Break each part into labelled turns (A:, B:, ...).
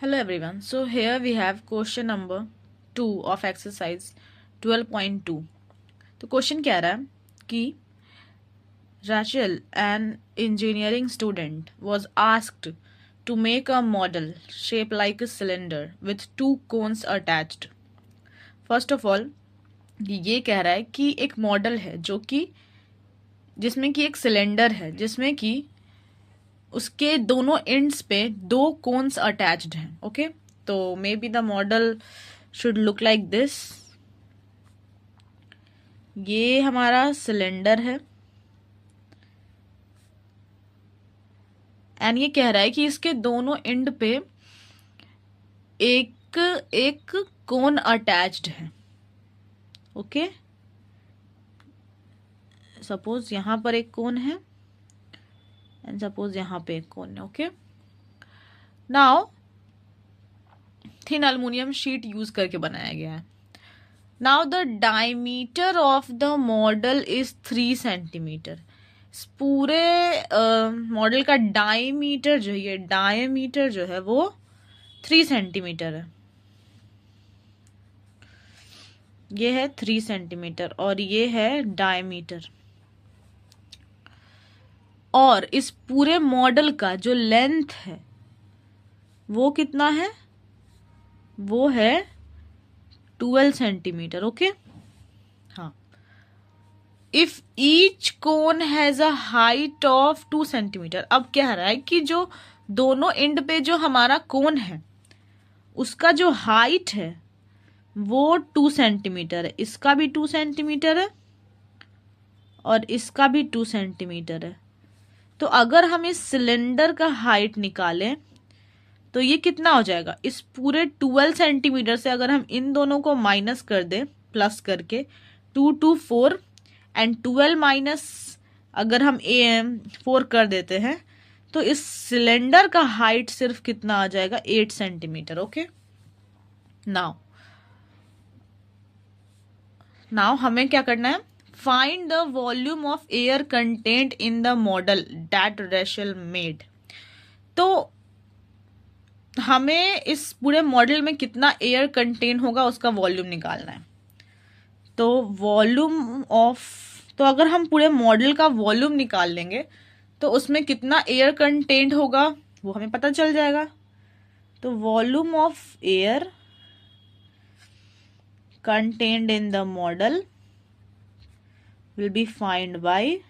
A: Hello everyone. So here we have question number 2 of exercise 12.2. तो question क्या रहा है कि Rachel, an engineering student, was asked to make a model shaped like a cylinder with two cones attached. First of all, ये कह रहा है कि एक मॉडल है जो कि जिसमें कि एक सिलेंडर है जिसमें कि उसके दोनों एंड्स पे दो कोन्स अटैच्ड हैं. ओके, तो may be the model should look like this. ये हमारा सिलेंडर है एंड ये कह रहा है कि इसके दोनों एंड पे एक एक कोन अटैच्ड है. ओके, सपोज यहां पर एक कोन है एंड सपोज यहां पे एक कोन है. Okay, now thin aluminium sheet use करके बनाया गया है. Now the diameter of the model is 3 centimetre. इस पूरे मॉडल का डायमीटर जो है वो 3 सेंटीमीटर है. ये है 3 सेंटीमीटर और ये है डायमीटर. और इस पूरे मॉडल का जो लेंथ है वो कितना है? वो है 12 सेंटीमीटर. ओके, हाँ. If each cone has a height of 2 centimetre. अब कह रहा है कि जो दोनों एंड पे जो हमारा कोन है उसका जो हाइट है वो 2 सेंटीमीटर है. इसका भी 2 सेंटीमीटर है और इसका भी 2 सेंटीमीटर है. तो अगर हम इस सिलेंडर का हाइट निकालें तो ये कितना हो जाएगा? इस पूरे 12 सेंटीमीटर से अगर हम इन दोनों को माइनस कर दें प्लस करके 2 2 4 एंड 12 माइनस अगर हम 4 कर देते हैं तो इस सिलेंडर का हाइट सिर्फ कितना आ जाएगा? 8 सेंटीमीटर. ओके, नाउ हमें क्या करना है? Find the volume of air content in the model that Rachel made. तो हमें इस पूरे मॉडल में कितना एयर कंटेन होगा उसका वॉल्यूम निकालना है. तो अगर हम पूरे मॉडल का वॉल्यूम निकाल लेंगे तो उसमें कितना एयर कंटेंट होगा वो हमें पता चल जाएगा. तो volume of air contained in the model will be found by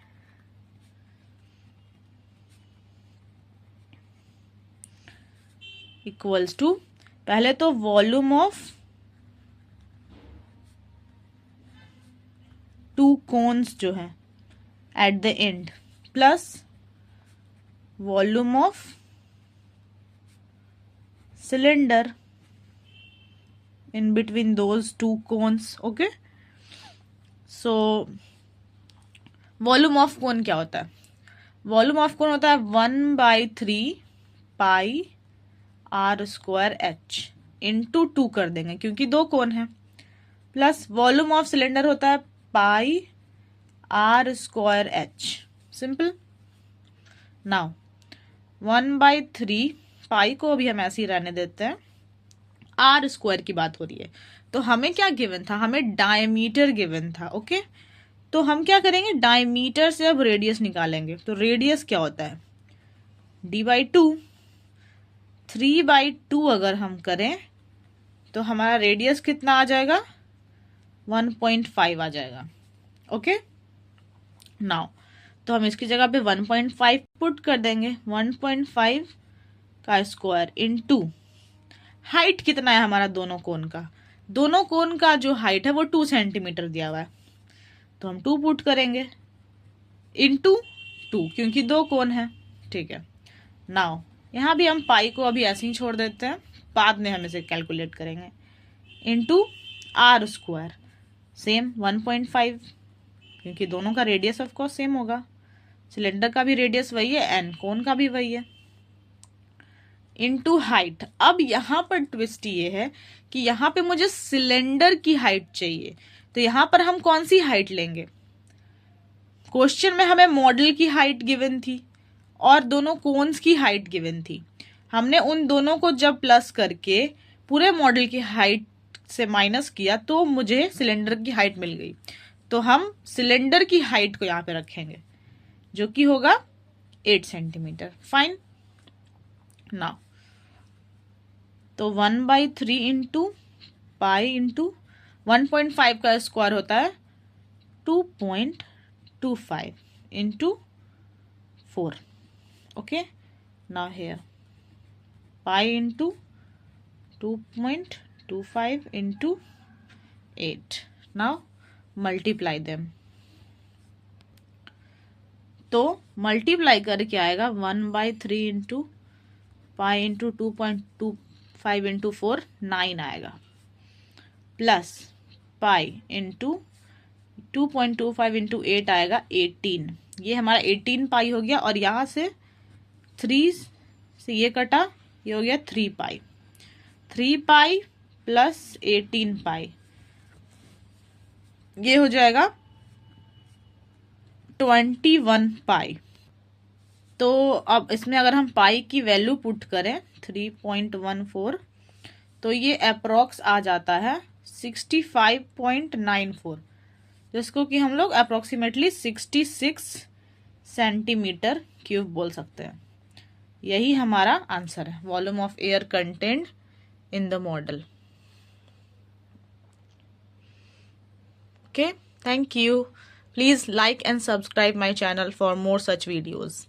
A: equals to पहले तो वॉल्यूम ऑफ 2 कोन्स जो है at the end plus volume of cylinder in between those 2 cones. Okay, so volume of cone क्या होता है? Volume of cone होता है 1/3 पाई r square h into 2 कर देंगे क्योंकि 2 कोन है, प्लस वॉल्यूम ऑफ सिलेंडर होता है पाई r square h. Simple. Now 1/3 पाई को अभी हम ऐसे ही रहने देते हैं. आर स्क्वायर की बात हो रही है तो हमें क्या गिवन था? हमें डायमीटर गिवन था. ओके, तो हम क्या करेंगे? डायमीटर से अब रेडियस निकालेंगे. तो रेडियस क्या होता है? d/2. 3/2 अगर हम करें तो हमारा रेडियस कितना आ जाएगा? 1.5 आ जाएगा. ओके, नाउ तो हम इसकी जगह पे 1.5 पुट कर देंगे. 1.5 का स्क्वायर इनटू हाइट कितना है हमारा दोनों कोन का? दोनों कोन का जो हाइट है वो 2 सेंटीमीटर दिया हुआ है तो हम 2 पुट करेंगे इनटू 2 क्योंकि 2 कोन है. ठीक है, नाउ यहाँ भी हम पाई को अभी ऐसे ही छोड़ देते हैं, बाद में हम इसे कैलकुलेट करेंगे. इनटू आर स्क्वायर सेम 1.5 क्योंकि दोनों का रेडियस ऑफ कोर्स सेम होगा. सिलेंडर का भी रेडियस वही है एंड कोन का भी वही है. Into height. अब यहां पर ट्विस्ट ये है कि यहां पे मुझे सिलेंडर की हाइट चाहिए तो यहां पर हम कौन सी हाइट लेंगे? क्वेश्चन में हमें मॉडल की हाइट गिवन थी और दोनों कोन्स की हाइट गिवन थी. हमने उन दोनों को जब प्लस करके पूरे मॉडल की हाइट से माइनस किया तो मुझे सिलेंडर की हाइट मिल गई। तो हम सिलेंडर की हाइट को यहाँ पे रखेंगे जो कि होगा 8 सेंटीमीटर। फाइन। नाउ तो 1/3 इंटू पाई इंटू 1.5 का स्क्वायर होता है 2.25 into 4। Okay, now here pi into 2.25 into 8। Now multiply them. तो मल्टीप्लाई करके आएगा 1/3 इंटू पाई इंटू 2.25 इंटू 4 9 आएगा, प्लस पाई इंटू 2.25 इंटू 8 आएगा 18। ये हमारा 18 पाई हो गया और यहाँ से 3 से ये कटा, ये हो गया 3 पाई। 3 पाई प्लस 18 पाई, ये हो जाएगा 21 पाई। तो अब इसमें अगर हम पाई की वैल्यू पुट करें 3.14 तो ये अप्रोक्स आ जाता है 65.94, जिसको कि हम लोग अप्रोक्सीमेटली 66 सेंटीमीटर क्यूब बोल सकते हैं। यही हमारा आंसर है, volume of air content in the model. Okay, thank you. Please like and subscribe my channel for more such videos.